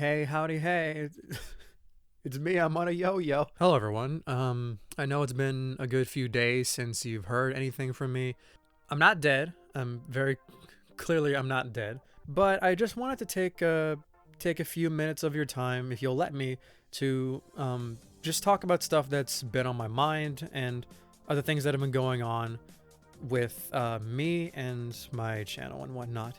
Hey, howdy, hey. It's me, I'm on a yo-yo. Hello, everyone. I know it's been a good few days since you've heard anything from me. I'm not dead. I'm very clearly I'm not dead. But I just wanted to take a few minutes of your time, if you'll let me, to just talk about stuff that's been on my mind and other things that have been going on with me and my channel and whatnot.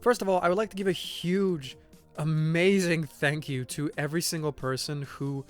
First of all, I would like to give a huge, amazing thank you to every single person who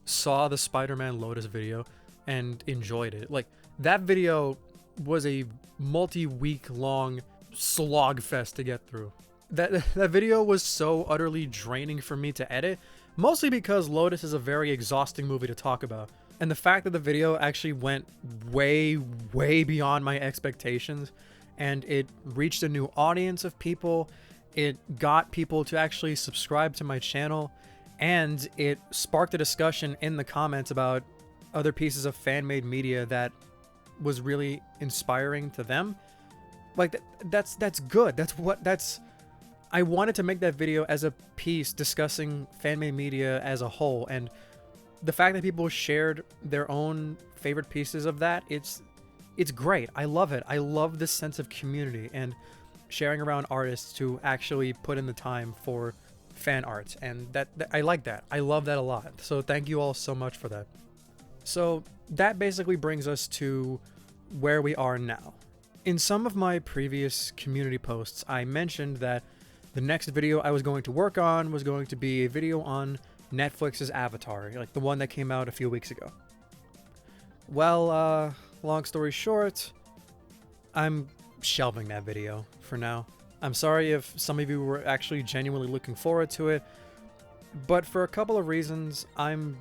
saw the Spider-Man Lotus video and enjoyed it. Like, that video was a multi-week long slog fest to get through. That video was so utterly draining for me to edit, mostly because Lotus is a very exhausting movie to talk about. And the fact that the video actually went way, way beyond my expectations, and it reached a new audience of people, it got people to actually subscribe to my channel, and it sparked a discussion in the comments about other pieces of fan-made media that was really inspiring to them. Like, that's good. I wanted to make that video as a piece discussing fan-made media as a whole, and the fact that people shared their own favorite pieces of that, it's great. I love it. I love this sense of community and sharing around artists to actually put in the time for fan art, and that I like that. I love that a lot. So thank you all so much for that. So that basically brings us to where we are now. In some of my previous community posts, I mentioned that the next video I was going to work on was going to be a video on Netflix's Avatar, like the one that came out a few weeks ago. Well, long story short, I'm shelving that video for now. I'm sorry if some of you were actually genuinely looking forward to it, but for a couple of reasons, I'm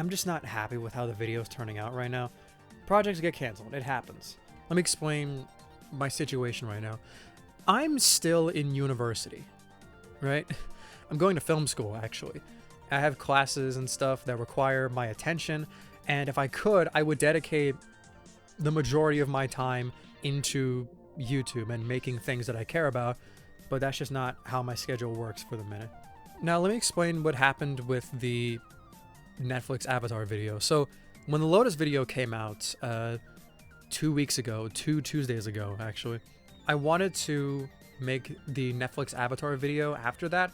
just not happy with how the video is turning out right now. Projects get canceled. It happens. Let me explain my situation right now. I'm still in university, right? I'm going to film school, actually. I have classes and stuff that require my attention, and if I could, I would dedicate the majority of my time into YouTube and making things that I care about, but that's just not how my schedule works for the minute. Now, let me explain what happened with the Netflix Avatar video. So, when the Lotus video came out 2 weeks ago, 2 Tuesdays ago, actually, I wanted to make the Netflix Avatar video after that,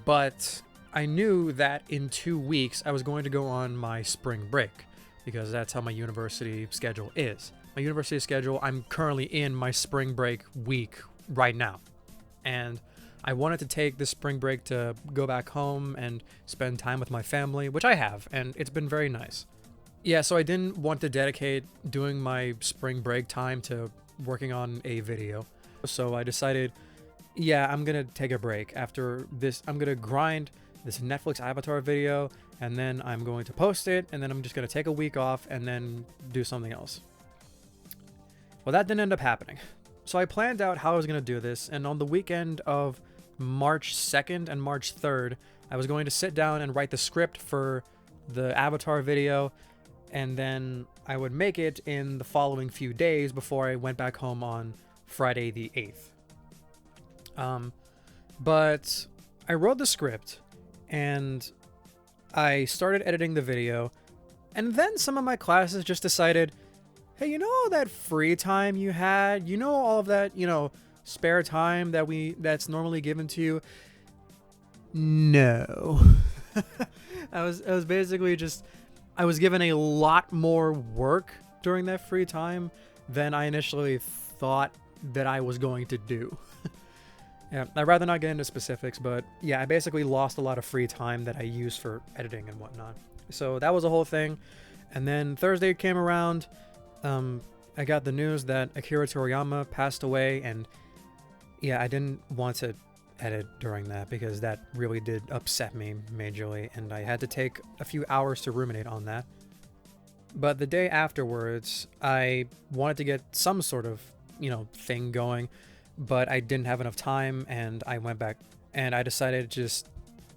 but I knew that in 2 weeks I was going to go on my spring break, because that's how my university schedule is. My university schedule, I'm currently in my spring break week right now. And I wanted to take this spring break to go back home and spend time with my family, which I have, and it's been very nice. Yeah, so I didn't want to dedicate doing my spring break time to working on a video. So I decided, yeah, I'm gonna take a break after this. I'm gonna grind this Netflix Avatar video, and then I'm going to post it, and then I'm just gonna take a week off and then do something else. Well, that didn't end up happening. So I planned out how I was gonna do this, and on the weekend of March 2nd and March 3rd, I was going to sit down and write the script for the Avatar video, and then I would make it in the following few days before I went back home on Friday the 8th. But I wrote the script, and I started editing the video, and then some of my classes just decided, hey, you know all that free time you had? You know all of that, spare time that's normally given to you? No. I was basically just, I was given a lot more work during that free time than I initially thought that I was going to do. Yeah, I'd rather not get into specifics, but yeah, I basically lost a lot of free time that I used for editing and whatnot. So that was the whole thing. And then Thursday came around, I got the news that Akira Toriyama passed away, and yeah, I didn't want to edit during that because that really did upset me majorly, and I had to take a few hours to ruminate on that. But the day afterwards, I wanted to get some sort of, thing going, but I didn't have enough time, and I went back, and I decided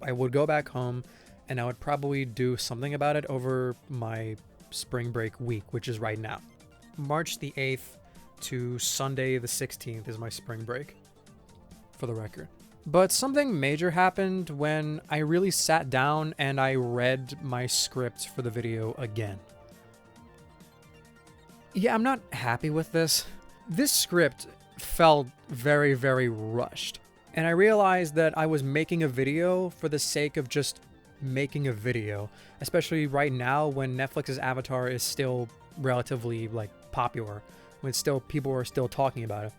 I would go back home, and I would probably do something about it over my spring break week, which is right now. March the 8th to Sunday the 16th is my spring break, for the record. But something major happened when I really sat down and I read my script for the video again. Yeah, I'm not happy with this. This script felt very, very rushed. And I realized that I was making a video for the sake of just making a video, especially right now when Netflix's Avatar is still relatively like popular, when still people are still talking about it.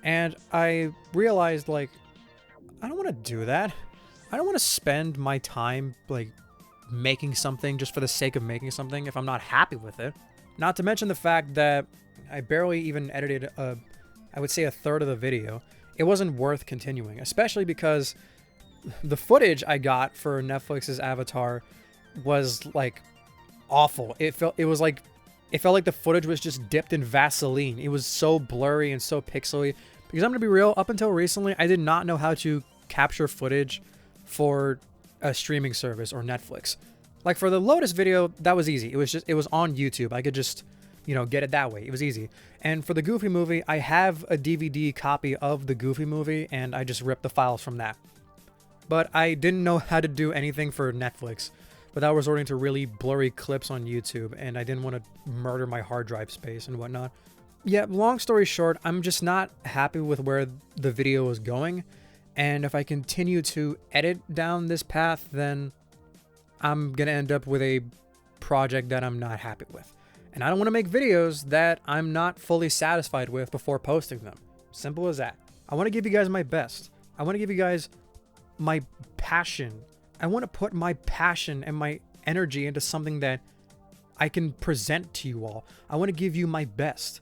And I realized, like, I don't want to do that. I don't want to spend my time like making something just for the sake of making something if I'm not happy with it. Not to mention the fact that I barely even edited I would say a third of the video. It wasn't worth continuing, especially because the footage I got for Netflix's Avatar was like awful. It felt like the footage was just dipped in Vaseline. It was so blurry and so pixely. Because I'm gonna be real, up until recently, I did not know how to capture footage for a streaming service or Netflix. Like for the Lotus video, that was easy. It was on YouTube. I could just, get it that way. It was easy. And for the Goofy movie, I have a DVD copy of the Goofy movie, and I just ripped the files from that. But I didn't know how to do anything for Netflix without resorting to really blurry clips on YouTube, and I didn't want to murder my hard drive space and whatnot. Yeah, long story short, I'm just not happy with where the video is going, and if I continue to edit down this path, then I'm gonna end up with a project that I'm not happy with. And I don't want to make videos that I'm not fully satisfied with before posting them. Simple as that. I want to give you guys my best. I want to give you guys my passion. I want to put my passion and my energy into something that I can present to you all. I want to give you my best.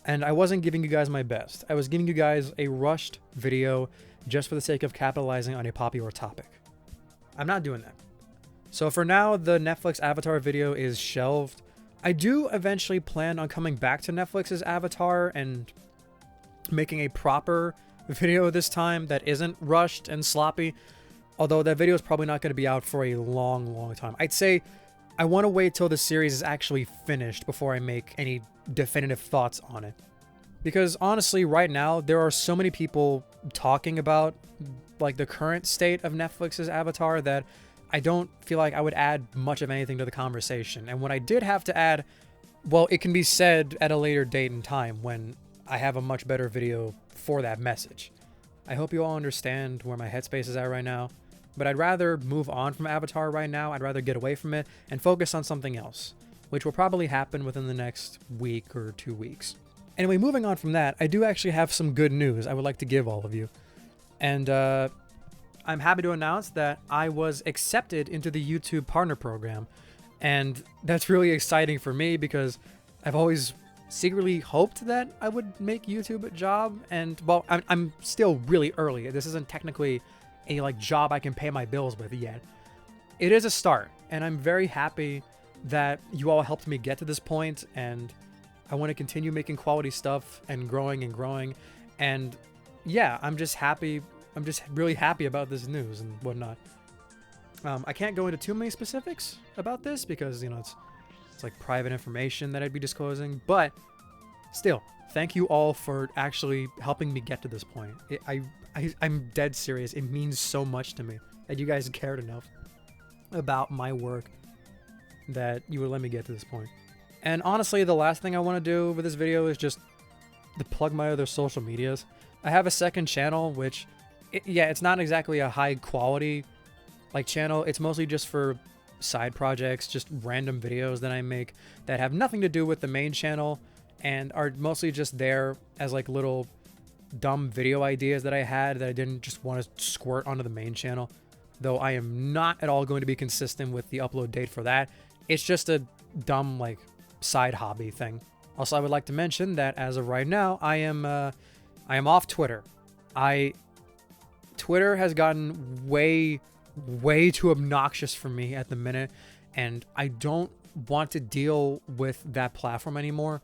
And I wasn't giving you guys my best. I was giving you guys a rushed video just for the sake of capitalizing on a popular topic. I'm not doing that. So for now, the Netflix Avatar video is shelved. I do eventually plan on coming back to Netflix's Avatar and making a proper video this time that isn't rushed and sloppy. Although that video is probably not going to be out for a long, long time. I'd say I want to wait till the series is actually finished before I make any definitive thoughts on it. Because honestly, right now, there are so many people talking about like the current state of Netflix's Avatar that I don't feel like I would add much of anything to the conversation. And when I did have to add, well, it can be said at a later date and time when I have a much better video for that message. I hope you all understand where my headspace is at right now. But I'd rather move on from Avatar right now. I'd rather get away from it and focus on something else, which will probably happen within the next week or 2 weeks. Anyway, moving on from that, I do actually have some good news I would like to give all of you. And I'm happy to announce that I was accepted into the YouTube Partner Program. And that's really exciting for me because I've always secretly hoped that I would make YouTube a job. And, well, I'm still really early. This isn't technically a job I can pay my bills with yet. It is a start, and I'm very happy that you all helped me get to this point, and I want to continue making quality stuff and growing. And yeah, I'm just happy. I'm just really happy about this news and whatnot. I can't go into too many specifics about this because, it's like private information that I'd be disclosing, but still, thank you all for actually helping me get to this point. I'm dead serious. It means so much to me that you guys cared enough about my work that you would let me get to this point. And honestly, the last thing I want to do with this video is just to plug my other social medias. I have a second channel, which, it's not exactly a high quality channel. It's mostly just for side projects, just random videos that I make that have nothing to do with the main channel and are mostly just there as little dumb video ideas that I had that I didn't just want to squirt onto the main channel. Though I am not at all going to be consistent with the upload date for that. It's just a dumb side hobby thing. Also, I would like to mention that as of right now, I am off Twitter. Twitter has gotten way too obnoxious for me at the minute, and I don't want to deal with that platform anymore.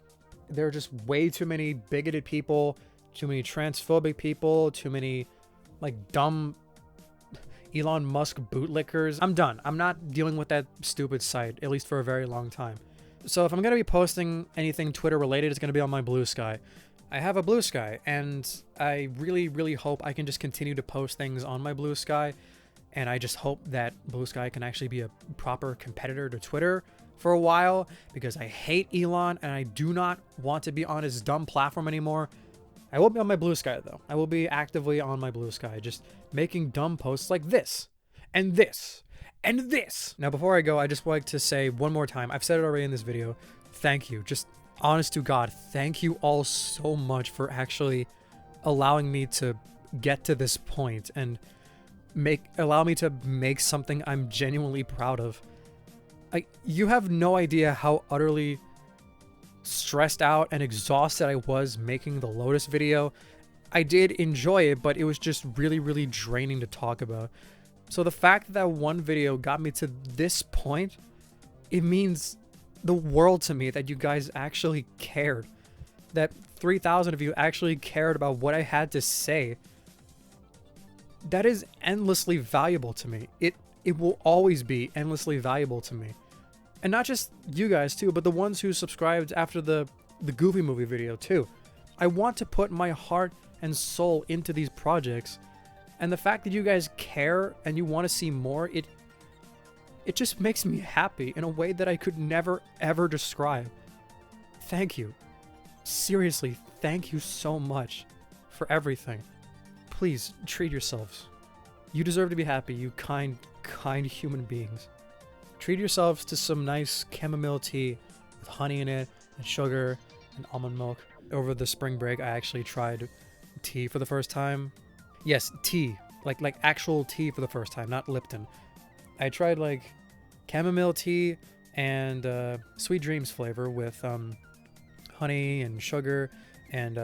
There are just way too many bigoted people, too many transphobic people, too many dumb Elon Musk bootlickers. I'm done. I'm not dealing with that stupid site, at least for a very long time. So if I'm going to be posting anything Twitter related, it's going to be on my Bluesky. I have a Blue Sky, and I really, really hope I can just continue to post things on my Blue Sky, and I just hope that Blue Sky can actually be a proper competitor to Twitter for a while, because I hate Elon, and I do not want to be on his dumb platform anymore. I will be on my Blue Sky, though. I will be actively on my Blue Sky, just making dumb posts like this, and this, and this. Now, before I go, I just would like to say one more time, I've said it already in this video, thank you. Just honest to God, thank you all so much for actually allowing me to get to this point and allow me to make something I'm genuinely proud of. You have no idea how utterly stressed out and exhausted I was making the Lotus video. I did enjoy it, but it was just really, really draining to talk about. So the fact that one video got me to this point, it means the world to me that you guys actually cared. That 3,000 of you actually cared about what I had to say. That is endlessly valuable to me. It will always be endlessly valuable to me. And not just you guys too, but the ones who subscribed after the Goofy movie video too. I want to put my heart and soul into these projects, and the fact that you guys care and you want to see more, it just makes me happy in a way that I could never ever describe. Thank you. Seriously, thank you so much for everything. Please treat yourselves. You deserve to be happy, you kind human beings. Treat yourselves to some nice chamomile tea with honey in it and sugar and almond milk. Over the spring break, I actually tried tea for the first time. Yes, tea. Like actual tea for the first time, not Lipton. I tried like chamomile tea and Sweet Dreams flavor with honey and sugar and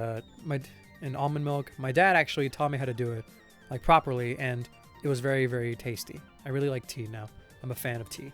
almond milk. My dad actually taught me how to do it like properly, and it was very, very tasty. I really like tea now. I'm a fan of tea.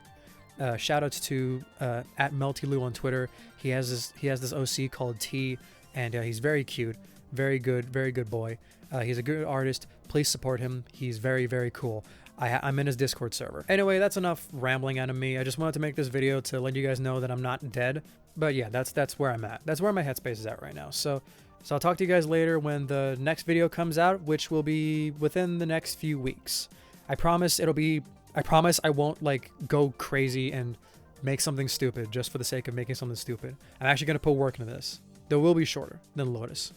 Shout outs to at MeltyLou on Twitter. He has this OC called Tea, and he's very cute, very good boy. He's a good artist. Please support him. He's very, very cool. I'm in his Discord server. Anyway, that's enough rambling out of me. I just wanted to make this video to let you guys know that I'm not dead. But yeah, that's where I'm at. That's where my headspace is at right now. So I'll talk to you guys later when the next video comes out, which will be within the next few weeks. I promise I won't like go crazy and make something stupid just for the sake of making something stupid. I'm actually going to put work into this. Though it will be shorter than Lotus.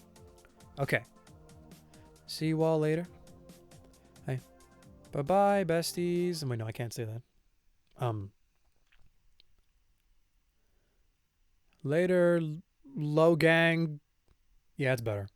Okay. See you all later. Hey. Bye-bye, besties. Wait, no, I can't say that. Later, low gang. Yeah, it's better.